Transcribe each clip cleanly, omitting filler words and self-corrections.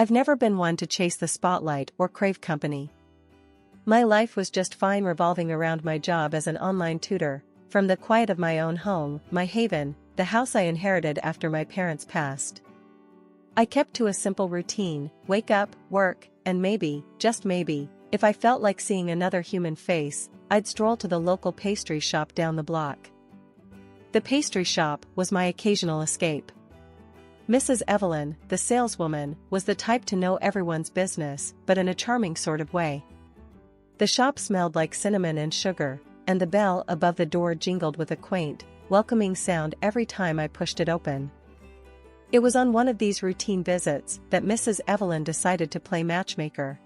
I've never been one to chase the spotlight or crave company. My life was just fine revolving around my job as an online tutor, from the quiet of my own home, my haven, the house I inherited after my parents passed. I kept to a simple routine: wake up, work, and maybe, just maybe, if I felt like seeing another human face, I'd stroll to the local pastry shop down the block. The pastry shop was my occasional escape. Mrs. Evelyn, the saleswoman, was the type to know everyone's business, but in a charming sort of way. The shop smelled like cinnamon and sugar, and the bell above the door jingled with a quaint, welcoming sound every time I pushed it open. It was on one of these routine visits that Mrs. Evelyn decided to play matchmaker.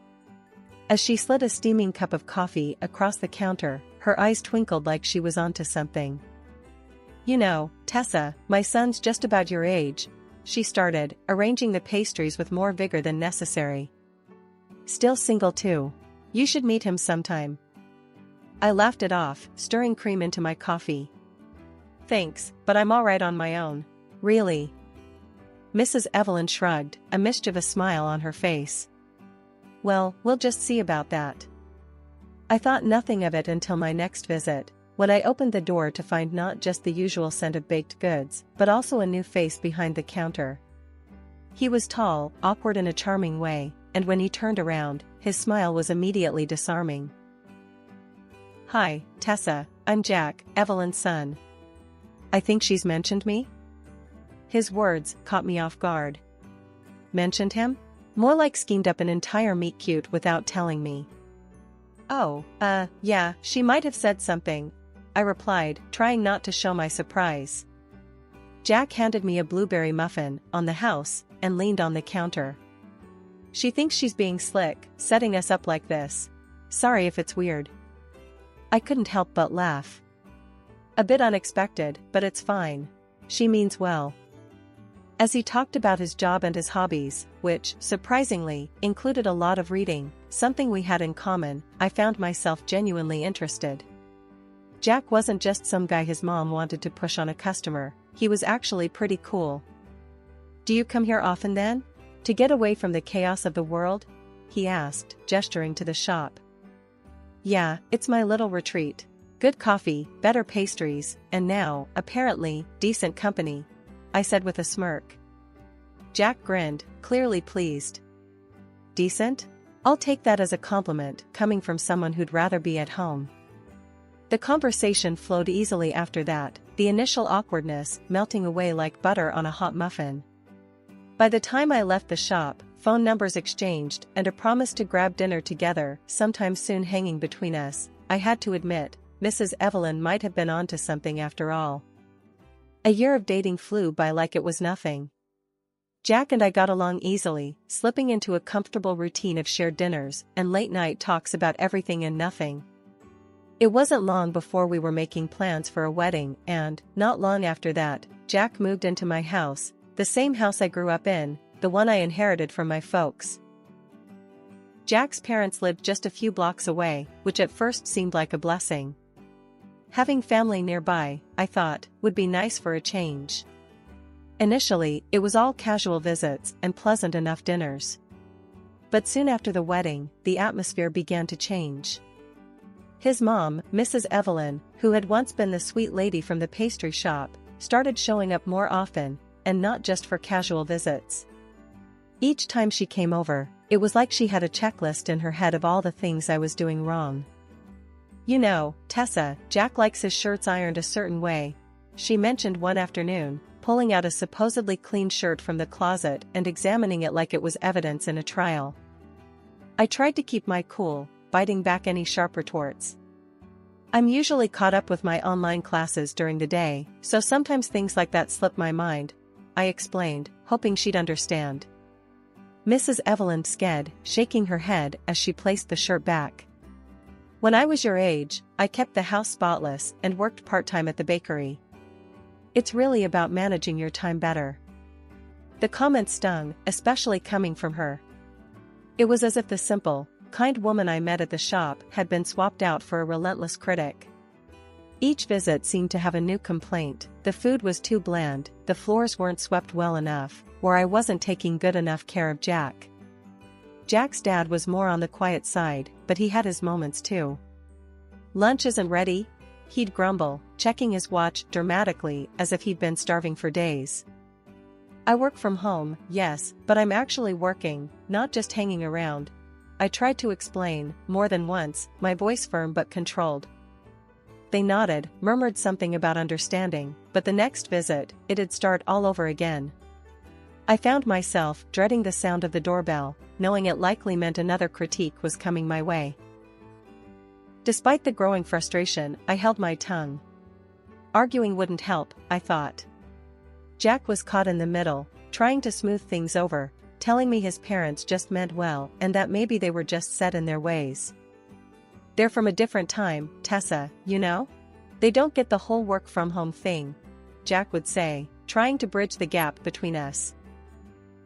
As she slid a steaming cup of coffee across the counter, her eyes twinkled like she was onto something. "You know, Tessa, my son's just about your age," she started, arranging the pastries with more vigor than necessary. "Still single too. You should meet him sometime." I laughed it off, stirring cream into my coffee. "Thanks, but I'm alright on my own." "Really?" Mrs. Evelyn shrugged, a mischievous smile on her face. "Well, we'll just see about that." I thought nothing of it until my next visit, when I opened the door to find not just the usual scent of baked goods, but also a new face behind the counter. He was tall, awkward in a charming way, and when he turned around, his smile was immediately disarming. "Hi, Tessa, I'm Jack, Evelyn's son. I think she's mentioned me?" His words caught me off guard. Mentioned him? More like schemed up an entire meet-cute without telling me. "Oh, yeah, she might have said something," I replied, trying not to show my surprise. Jack handed me a blueberry muffin on the house and leaned on the counter. "She thinks she's being slick, setting us up like this. Sorry if it's weird." I couldn't help but laugh. "A bit unexpected, but it's fine. She means well." As he talked about his job and his hobbies, which, surprisingly, included a lot of reading, something we had in common, I found myself genuinely interested. Jack wasn't just some guy his mom wanted to push on a customer, he was actually pretty cool. "Do you come here often then? To get away from the chaos of the world?" he asked, gesturing to the shop. "Yeah, it's my little retreat. Good coffee, better pastries, and now, apparently, decent company," I said with a smirk. Jack grinned, clearly pleased. "Decent? I'll take that as a compliment, coming from someone who'd rather be at home." The conversation flowed easily after that, the initial awkwardness melting away like butter on a hot muffin. By the time I left the shop, phone numbers exchanged and a promise to grab dinner together sometime soon hanging between us, I had to admit, Mrs. Evelyn might have been onto something after all. A year of dating flew by like it was nothing. Jack and I got along easily, slipping into a comfortable routine of shared dinners and late-night talks about everything and nothing. It wasn't long before we were making plans for a wedding, and, not long after that, Jack moved into my house, the same house I grew up in, the one I inherited from my folks. Jack's parents lived just a few blocks away, which at first seemed like a blessing. Having family nearby, I thought, would be nice for a change. Initially, it was all casual visits and pleasant enough dinners. But soon after the wedding, the atmosphere began to change. His mom, Mrs. Evelyn, who had once been the sweet lady from the pastry shop, started showing up more often, and not just for casual visits. Each time she came over, it was like she had a checklist in her head of all the things I was doing wrong. "You know, Tessa, Jack likes his shirts ironed a certain way," she mentioned one afternoon, pulling out a supposedly clean shirt from the closet and examining it like it was evidence in a trial. I tried to keep my cool, biting back any sharp retorts. "I'm usually caught up with my online classes during the day, so sometimes things like that slip my mind," I explained, hoping she'd understand. Mrs. Evelyn sked, shaking her head as she placed the shirt back. "When I was your age, I kept the house spotless and worked part-time at the bakery. It's really about managing your time better." The comment stung, especially coming from her. It was as if the simple, kind woman I met at the shop had been swapped out for a relentless critic. Each visit seemed to have a new complaint: the food was too bland, the floors weren't swept well enough, or I wasn't taking good enough care of Jack. Jack's dad was more on the quiet side, but he had his moments too. "Lunch isn't ready?" he'd grumble, checking his watch dramatically as if he'd been starving for days. "I work from home, yes, but I'm actually working, not just hanging around." I tried to explain, more than once, my voice firm but controlled. They nodded, murmured something about understanding, but the next visit, it'd start all over again. I found myself dreading the sound of the doorbell, knowing it likely meant another critique was coming my way. Despite the growing frustration, I held my tongue. Arguing wouldn't help, I thought. Jack was caught in the middle, trying to smooth things over, telling me his parents just meant well and that maybe they were just set in their ways. "They're from a different time, Tessa, you know? They don't get the whole work-from-home thing," Jack would say, trying to bridge the gap between us.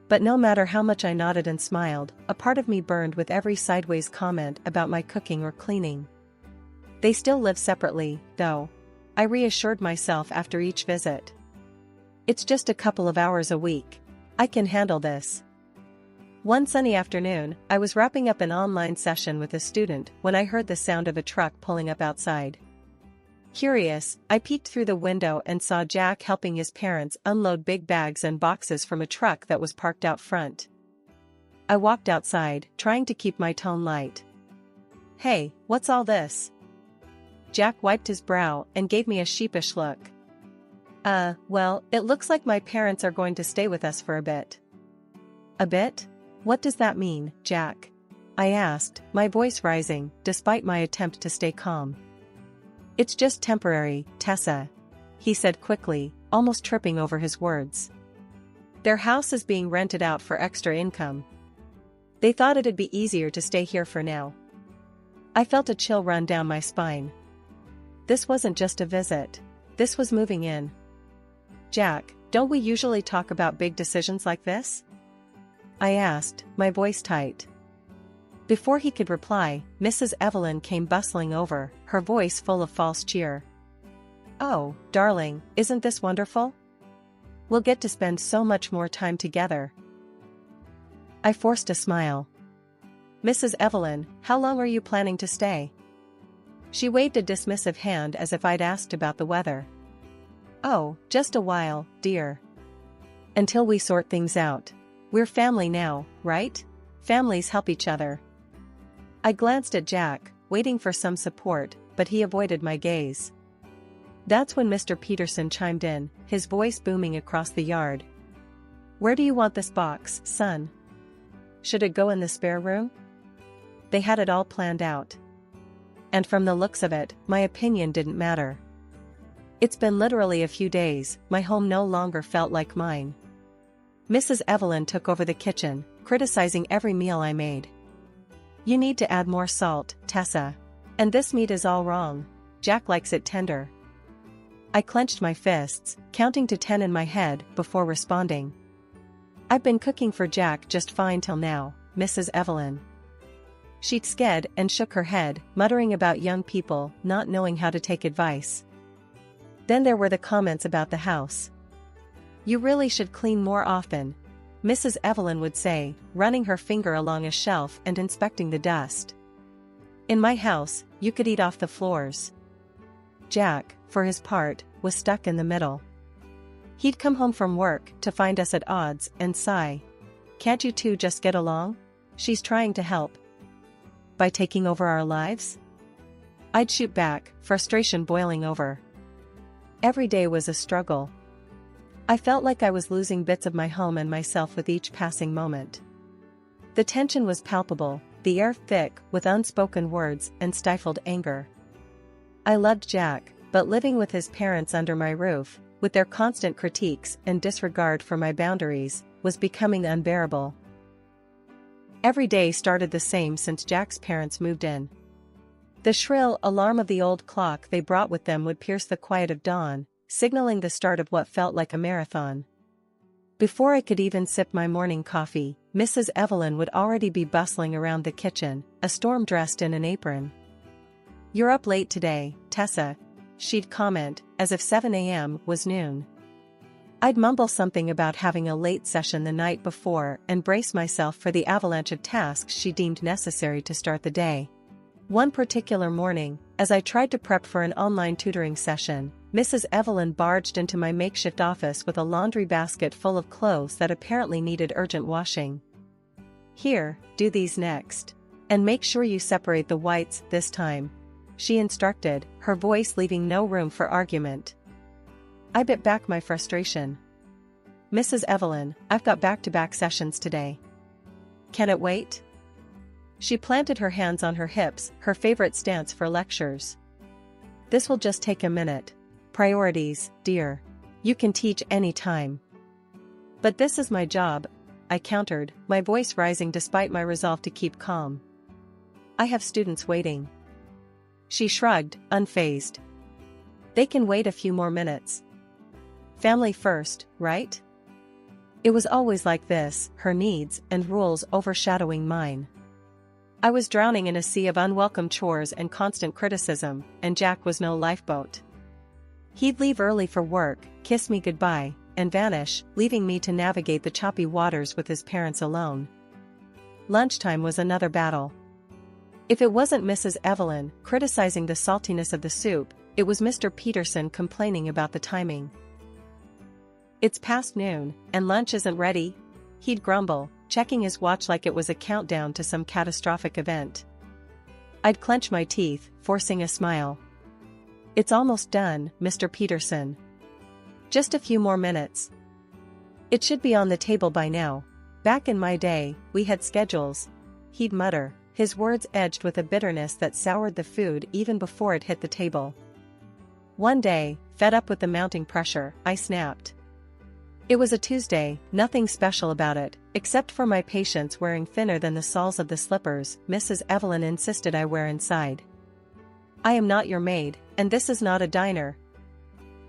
But no matter how much I nodded and smiled, a part of me burned with every sideways comment about my cooking or cleaning. They still live separately, though, I reassured myself after each visit. "It's just a couple of hours a week. I can handle this." One sunny afternoon, I was wrapping up an online session with a student when I heard the sound of a truck pulling up outside. Curious, I peeked through the window and saw Jack helping his parents unload big bags and boxes from a truck that was parked out front. I walked outside, trying to keep my tone light. "Hey, what's all this?" Jack wiped his brow and gave me a sheepish look. Well, it looks like my parents are going to stay with us for a bit." "A bit? What does that mean, Jack?" I asked, my voice rising, despite my attempt to stay calm. "It's just temporary, Tessa," he said quickly, almost tripping over his words. "Their house is being rented out for extra income. They thought it'd be easier to stay here for now." I felt a chill run down my spine. This wasn't just a visit. This was moving in. "Jack, don't we usually talk about big decisions like this?" I asked, my voice tight. Before he could reply, Mrs. Evelyn came bustling over, her voice full of false cheer. "Oh, darling, isn't this wonderful? We'll get to spend so much more time together." I forced a smile. "Mrs. Evelyn, how long are you planning to stay?" She waved a dismissive hand as if I'd asked about the weather. "Oh, just a while, dear. Until we sort things out. We're family now, right? Families help each other." I glanced at Jack, waiting for some support, but he avoided my gaze. That's when Mr. Peterson chimed in, his voice booming across the yard. "Where do you want this box, son? Should it go in the spare room?" They had it all planned out. And from the looks of it, my opinion didn't matter. It's been literally a few days, my home no longer felt like mine. Mrs. Evelyn took over the kitchen, criticizing every meal I made. "You need to add more salt, Tessa. And this meat is all wrong. Jack likes it tender." I clenched my fists, counting to 10 in my head before responding. "I've been cooking for Jack just fine till now, Mrs. Evelyn." She sked and shook her head, muttering about young people not knowing how to take advice. Then there were the comments about the house. "You really should clean more often," Mrs. Evelyn would say, running her finger along a shelf and inspecting the dust. "In my house, you could eat off the floors." Jack, for his part, was stuck in the middle. He'd come home from work to find us at odds and sigh. "Can't you two just get along? She's trying to help." By taking over our lives? I'd shoot back, frustration boiling over. Every day was a struggle. I felt like I was losing bits of my home and myself with each passing moment. The tension was palpable, the air thick with unspoken words and stifled anger. I loved Jack, but living with his parents under my roof, with their constant critiques and disregard for my boundaries, was becoming unbearable. Every day started the same since Jack's parents moved in. The shrill alarm of the old clock they brought with them would pierce the quiet of dawn, signaling the start of what felt like a marathon. Before I could even sip my morning coffee, Mrs. Evelyn would already be bustling around the kitchen, a storm dressed in an apron. "You're up late today, Tessa," she'd comment, as if 7 a.m. was noon. I'd mumble something about having a late session the night before and brace myself for the avalanche of tasks she deemed necessary to start the day. One particular morning, as I tried to prep for an online tutoring session, Mrs. Evelyn barged into my makeshift office with a laundry basket full of clothes that apparently needed urgent washing. "Here, do these next. And make sure you separate the whites this time," she instructed, her voice leaving no room for argument. I bit back my frustration. "Mrs. Evelyn, I've got back-to-back sessions today. Can it wait?" She planted her hands on her hips, her favorite stance for lectures. "This will just take a minute. Priorities, dear. You can teach any time." "But this is my job," I countered, my voice rising despite my resolve to keep calm. "I have students waiting." She shrugged, unfazed. "They can wait a few more minutes. Family first, right?" It was always like this, her needs and rules overshadowing mine. I was drowning in a sea of unwelcome chores and constant criticism, and Jack was no lifeboat. He'd leave early for work, kiss me goodbye, and vanish, leaving me to navigate the choppy waters with his parents alone. Lunchtime was another battle. If it wasn't Mrs. Evelyn criticizing the saltiness of the soup, it was Mr. Peterson complaining about the timing. "It's past noon, and lunch isn't ready," he'd grumble, checking his watch like it was a countdown to some catastrophic event. I'd clench my teeth, forcing a smile. "It's almost done, Mr. Peterson. Just a few more minutes. It should be on the table by now. Back in my day, we had schedules," he'd mutter, his words edged with a bitterness that soured the food even before it hit the table. One day, fed up with the mounting pressure, I snapped. It was a Tuesday, nothing special about it, except for my patients wearing thinner than the soles of the slippers Mrs. Evelyn insisted I wear inside. "I am not your maid, and this is not a diner,"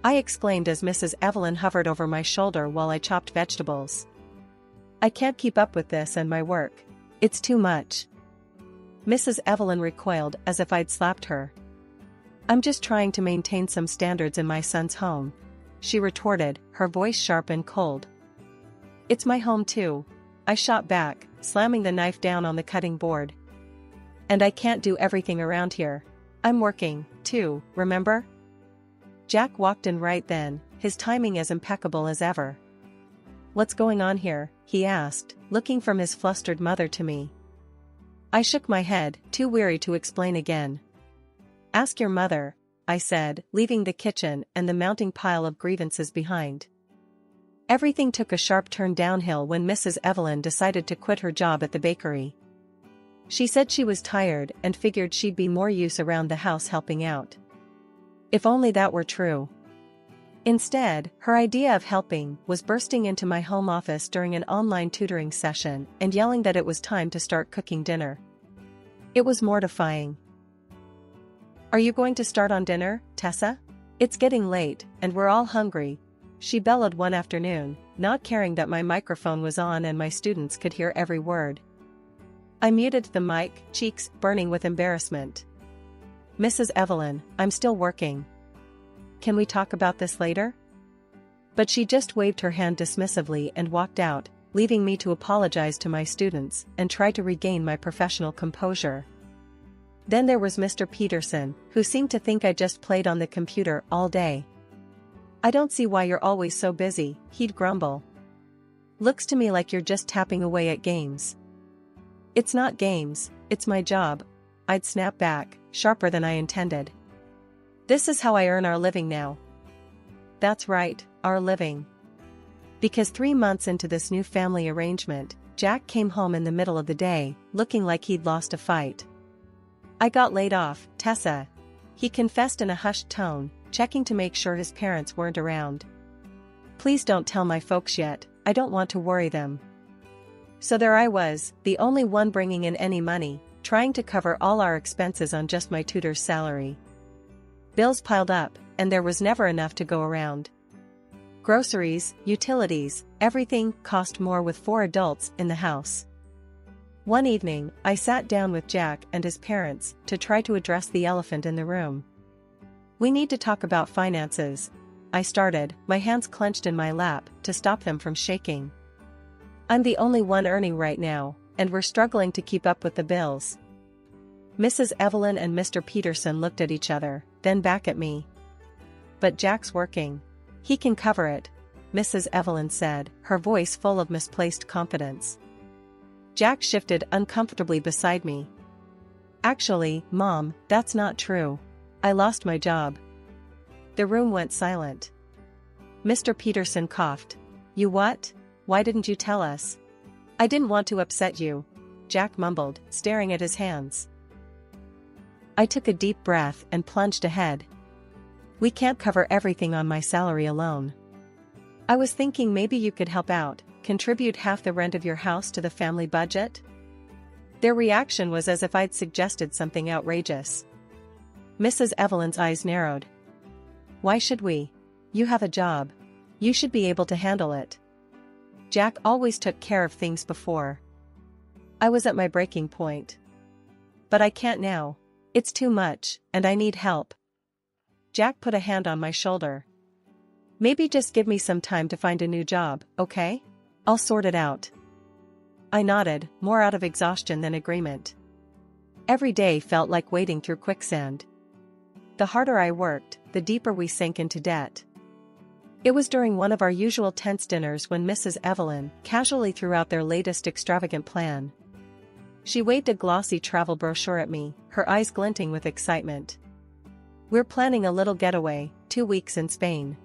I exclaimed as Mrs. Evelyn hovered over my shoulder while I chopped vegetables. "I can't keep up with this and my work. It's too much." Mrs. Evelyn recoiled as if I'd slapped her. "I'm just trying to maintain some standards in my son's home," she retorted, her voice sharp and cold. "It's my home too," I shot back, slamming the knife down on the cutting board. "And I can't do everything around here. I'm working, too, remember?" Jack walked in right then, his timing as impeccable as ever. "What's going on here?" he asked, looking from his flustered mother to me. I shook my head, too weary to explain again. "Ask your mother," I said, leaving the kitchen and the mounting pile of grievances behind. Everything took a sharp turn downhill when Mrs. Evelyn decided to quit her job at the bakery. She said she was tired and figured she'd be more use around the house helping out. If only that were true. Instead, her idea of helping was bursting into my home office during an online tutoring session and yelling that it was time to start cooking dinner. It was mortifying. "Are you going to start on dinner, Tessa? It's getting late, and we're all hungry," she bellowed one afternoon, not caring that my microphone was on and my students could hear every word. I muted the mic, cheeks burning with embarrassment. "Mrs. Evelyn, I'm still working. Can we talk about this later?" But she just waved her hand dismissively and walked out, leaving me to apologize to my students and try to regain my professional composure. Then there was Mr. Peterson, who seemed to think I just played on the computer all day. "I don't see why you're always so busy," he'd grumble. "Looks to me like you're just tapping away at games." "It's not games, it's my job," I'd snap back, sharper than I intended. "This is how I earn our living now." That's right, our living. Because 3 months into this new family arrangement, Jack came home in the middle of the day, looking like he'd lost a fight. "I got laid off, Tessa," he confessed in a hushed tone, checking to make sure his parents weren't around. "Please don't tell my folks yet, I don't want to worry them." So there I was, the only one bringing in any money, trying to cover all our expenses on just my tutor's salary. Bills piled up, and there was never enough to go around. Groceries, utilities, everything cost more with 4 adults in the house. One evening, I sat down with Jack and his parents to try to address the elephant in the room. "We need to talk about finances," I started, my hands clenched in my lap to stop them from shaking. I'm the only one earning right now, and we're struggling to keep up with the bills. Mrs. Evelyn and Mr. Peterson looked at each other, then back at me. But Jack's working. He can cover it, Mrs. Evelyn said, her voice full of misplaced confidence. Jack shifted uncomfortably beside me. Actually, Mom, that's not true. I lost my job. The room went silent. Mr. Peterson coughed. You what? Why didn't you tell us? I didn't want to upset you, Jack mumbled, staring at his hands. I took a deep breath and plunged ahead. We can't cover everything on my salary alone. I was thinking maybe you could help out, contribute half the rent of your house to the family budget? Their reaction was as if I'd suggested something outrageous. Mrs. Evelyn's eyes narrowed. Why should we? You have a job. You should be able to handle it. Jack always took care of things before. I was at my breaking point. But I can't now. It's too much, and I need help. Jack put a hand on my shoulder. Maybe just give me some time to find a new job, okay? I'll sort it out. I nodded, more out of exhaustion than agreement. Every day felt like wading through quicksand. The harder I worked, the deeper we sank into debt. It was during one of our usual tense dinners when Mrs. Evelyn casually threw out their latest extravagant plan. She waved a glossy travel brochure at me, her eyes glinting with excitement. We're planning a little getaway, 2 weeks in Spain.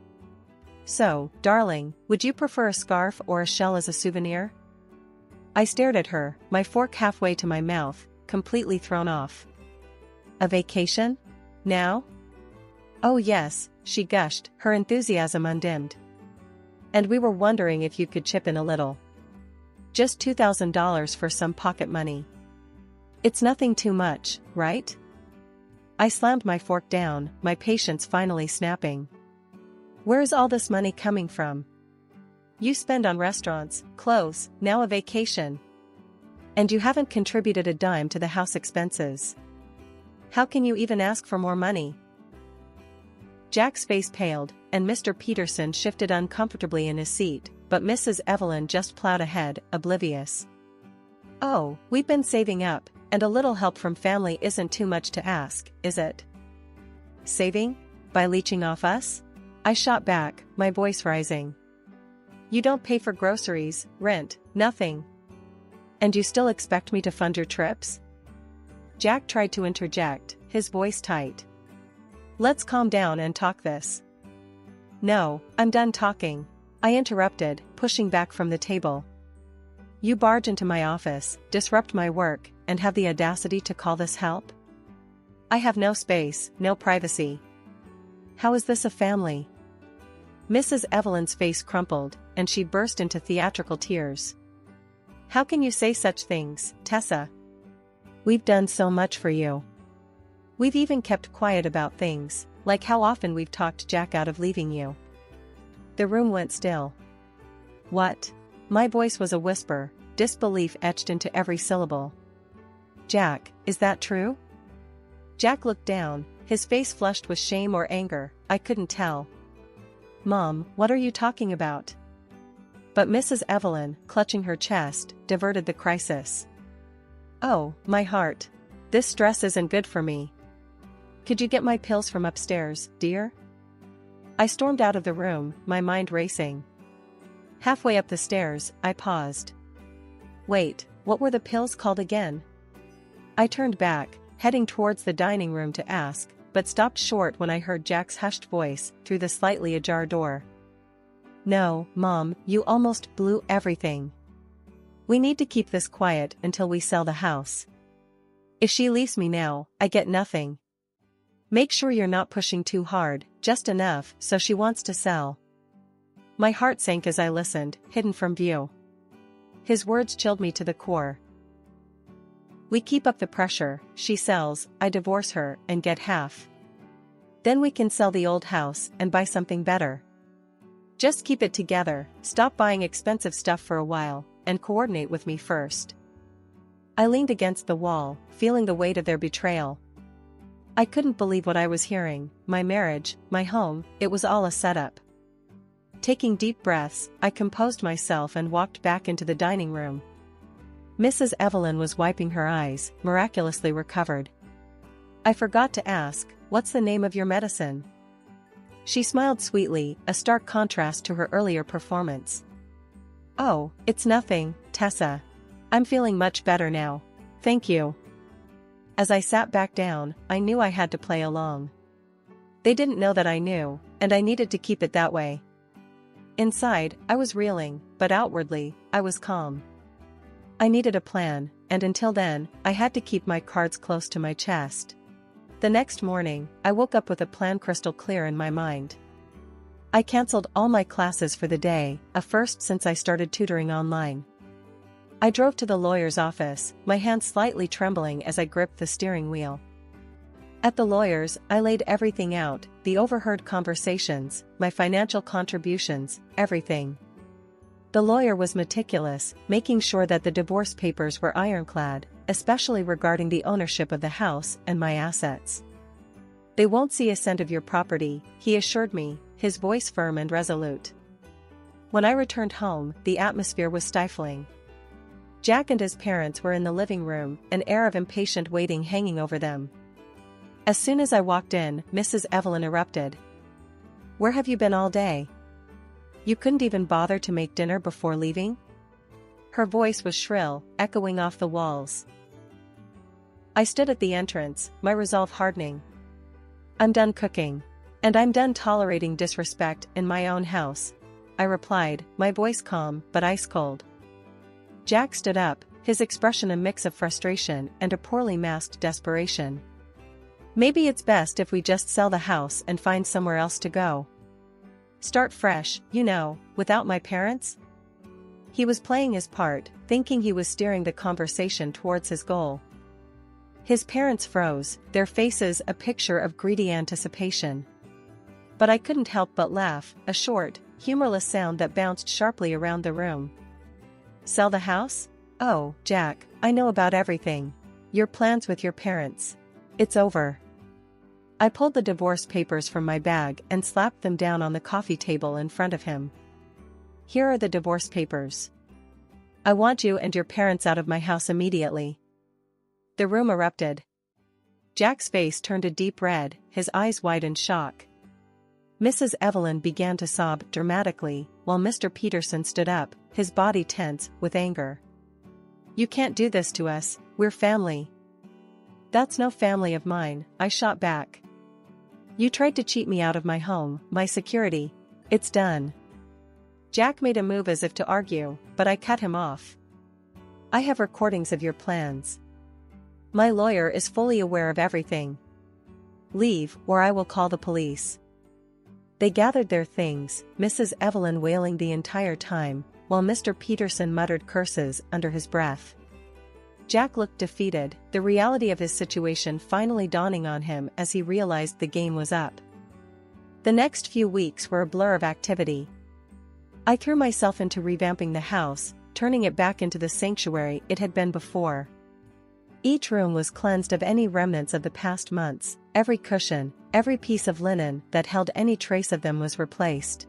So, darling, would you prefer a scarf or a shell as a souvenir? I stared at her, my fork halfway to my mouth, completely thrown off. A vacation? Now? Oh yes, she gushed, her enthusiasm undimmed. And we were wondering if you could chip in a little. Just $2,000 for some pocket money. It's nothing too much, right? I slammed my fork down, my patience finally snapping. Where is all this money coming from? You spend on restaurants, clothes, now a vacation. And you haven't contributed a dime to the house expenses. How can you even ask for more money? Jack's face paled, and Mr. Peterson shifted uncomfortably in his seat, but Mrs. Evelyn just plowed ahead, oblivious. Oh, we've been saving up, and a little help from family isn't too much to ask, is it? Saving? By leeching off us? I shot back, my voice rising. You don't pay for groceries, rent, nothing. And you still expect me to fund your trips? Jack tried to interject, his voice tight. Let's calm down and talk this. No, I'm done talking, I interrupted, pushing back from the table. You barge into my office, disrupt my work, and have the audacity to call this help? I have no space, no privacy. How is this a family? Mrs. Evelyn's face crumpled, and she burst into theatrical tears. How can you say such things, Tessa? We've done so much for you. We've even kept quiet about things, like how often we've talked Jack out of leaving you. The room went still. What? My voice was a whisper, disbelief etched into every syllable. Jack, is that true? Jack looked down, his face flushed with shame or anger, I couldn't tell. Mom, what are you talking about? But Mrs. Evelyn, clutching her chest, diverted the crisis. Oh, my heart. This stress isn't good for me. Could you get my pills from upstairs, dear? I stormed out of the room, my mind racing. Halfway up the stairs, I paused. Wait, what were the pills called again? I turned back, heading towards the dining room to ask, but stopped short when I heard Jack's hushed voice through the slightly ajar door. No, Mom, you almost blew everything. We need to keep this quiet until we sell the house. If she leaves me now, I get nothing. Make sure you're not pushing too hard, just enough so she wants to sell. My heart sank as I listened, hidden from view. His words chilled me to the core. We keep up the pressure, she sells, I divorce her, and get half. Then we can sell the old house and buy something better. Just keep it together, stop buying expensive stuff for a while, and coordinate with me first. I leaned against the wall, feeling the weight of their betrayal. I couldn't believe what I was hearing, my marriage, my home, it was all a setup. Taking deep breaths, I composed myself and walked back into the dining room. Mrs. Evelyn was wiping her eyes, miraculously recovered. I forgot to ask, "What's the name of your medicine?" She smiled sweetly, a stark contrast to her earlier performance. "Oh, it's nothing, Tessa. I'm feeling much better now. Thank you." As I sat back down, I knew I had to play along. They didn't know that I knew, and I needed to keep it that way. Inside, I was reeling, but outwardly, I was calm. I needed a plan, and until then, I had to keep my cards close to my chest. The next morning, I woke up with a plan crystal clear in my mind. I canceled all my classes for the day, a first since I started tutoring online. I drove to the lawyer's office, my hands slightly trembling as I gripped the steering wheel. At the lawyer's, I laid everything out, the overheard conversations, my financial contributions, everything. The lawyer was meticulous, making sure that the divorce papers were ironclad, especially regarding the ownership of the house and my assets. "They won't see a cent of your property," he assured me, his voice firm and resolute. When I returned home, the atmosphere was stifling. Jack and his parents were in the living room, an air of impatient waiting hanging over them. As soon as I walked in, Mrs. Evelyn erupted. "Where have you been all day? You couldn't even bother to make dinner before leaving?" Her voice was shrill, echoing off the walls. I stood at the entrance, my resolve hardening. "I'm done cooking. And I'm done tolerating disrespect in my own house," I replied, my voice calm but ice cold. Jack stood up, his expression a mix of frustration and a poorly masked desperation. "Maybe it's best if we just sell the house and find somewhere else to go. Start fresh, you know, without my parents?" He was playing his part, thinking he was steering the conversation towards his goal. His parents froze, their faces a picture of greedy anticipation. But I couldn't help but laugh, a short, humorless sound that bounced sharply around the room. "Sell the house? Oh, Jack, I know about everything. Your plans with your parents. It's over." I pulled the divorce papers from my bag and slapped them down on the coffee table in front of him. "Here are the divorce papers. I want you and your parents out of my house immediately." The room erupted. Jack's face turned a deep red, his eyes wide in shock. Mrs. Evelyn began to sob dramatically, while Mr. Peterson stood up, his body tense with anger. "You can't do this to us, we're family." "That's no family of mine," I shot back. "You tried to cheat me out of my home, my security. It's done." Jack made a move as if to argue, but I cut him off. "I have recordings of your plans. My lawyer is fully aware of everything. Leave, or I will call the police." They gathered their things, Mrs. Evelyn wailing the entire time, while Mr. Peterson muttered curses under his breath. Jack looked defeated, the reality of his situation finally dawning on him as he realized the game was up. The next few weeks were a blur of activity. I threw myself into revamping the house, turning it back into the sanctuary it had been before. Each room was cleansed of any remnants of the past months, every cushion, every piece of linen that held any trace of them was replaced.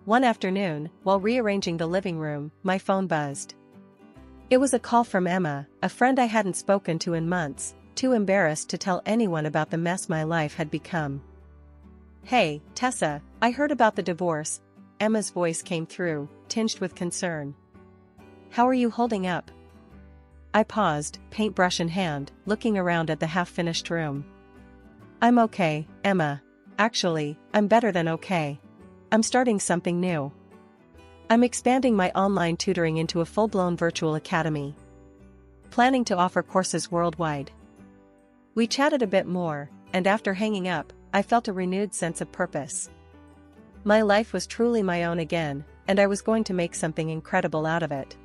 One afternoon, while rearranging the living room, my phone buzzed. It was a call from Emma, a friend I hadn't spoken to in months, too embarrassed to tell anyone about the mess my life had become. "Hey, Tessa, I heard about the divorce." Emma's voice came through, tinged with concern. "How are you holding up?" I paused, paintbrush in hand, looking around at the half-finished room. "I'm okay, Emma. Actually, I'm better than okay. I'm starting something new. I'm expanding my online tutoring into a full-blown virtual academy. Planning to offer courses worldwide." We chatted a bit more, and after hanging up, I felt a renewed sense of purpose. My life was truly my own again, and I was going to make something incredible out of it.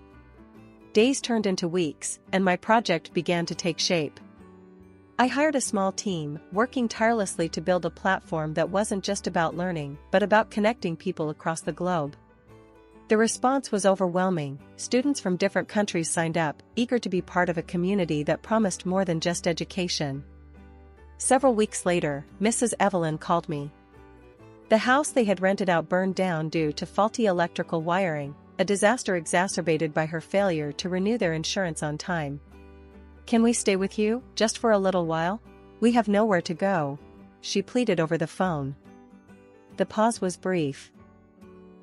Days turned into weeks, and my project began to take shape. I hired a small team, working tirelessly to build a platform that wasn't just about learning, but about connecting people across the globe. The response was overwhelming. Students from different countries signed up, eager to be part of a community that promised more than just education. Several weeks later, Mrs. Evelyn called me. The house they had rented out burned down due to faulty electrical wiring, a disaster exacerbated by her failure to renew their insurance on time. "Can we stay with you, just for a little while? We have nowhere to go," she pleaded over the phone. The pause was brief.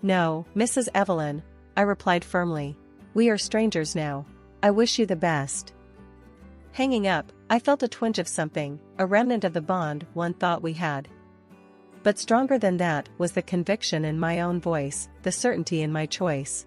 "No, Mrs. Evelyn," I replied firmly. "We are strangers now. I wish you the best." Hanging up, I felt a twinge of something, a remnant of the bond one thought we had. But stronger than that was the conviction in my own voice, the certainty in my choice.